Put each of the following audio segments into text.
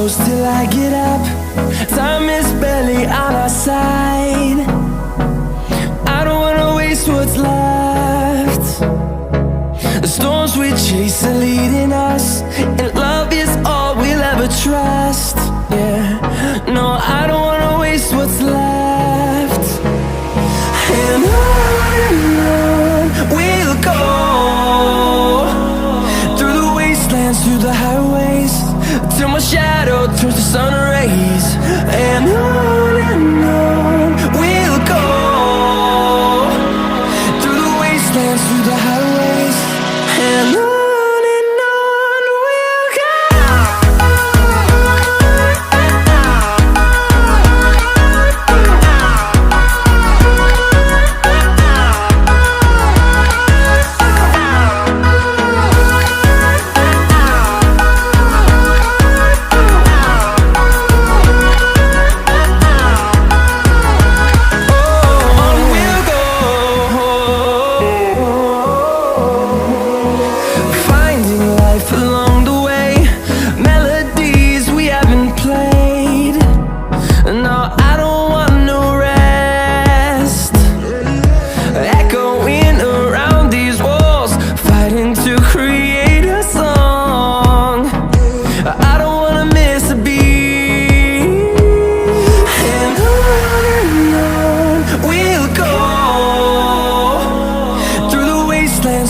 close till I get up. Time is barely on our side. I don't wanna waste what's left. The storms we chase are leading us, and love is all we'll ever trust. Yeah, no, I don't wanna waste what's left. And on we'll go, through the wastelands, through the highways, till my shadow turns to sun rays. And on we'll go, through the wastelands, through the highways, and on we'll go.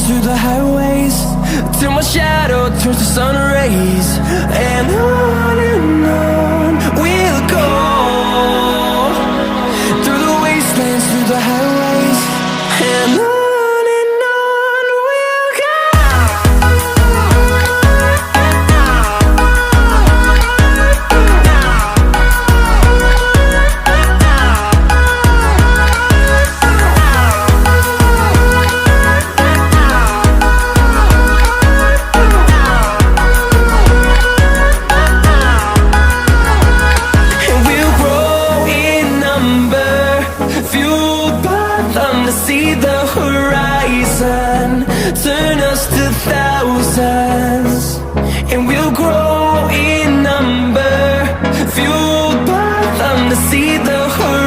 Through the highways, till my shadow turns to sun rays. And on we'll go, through the wastelands, through the highways, and on we'll go. See the horizon turn us to thousands, and we'll grow in number, fueled by them to see the horizon.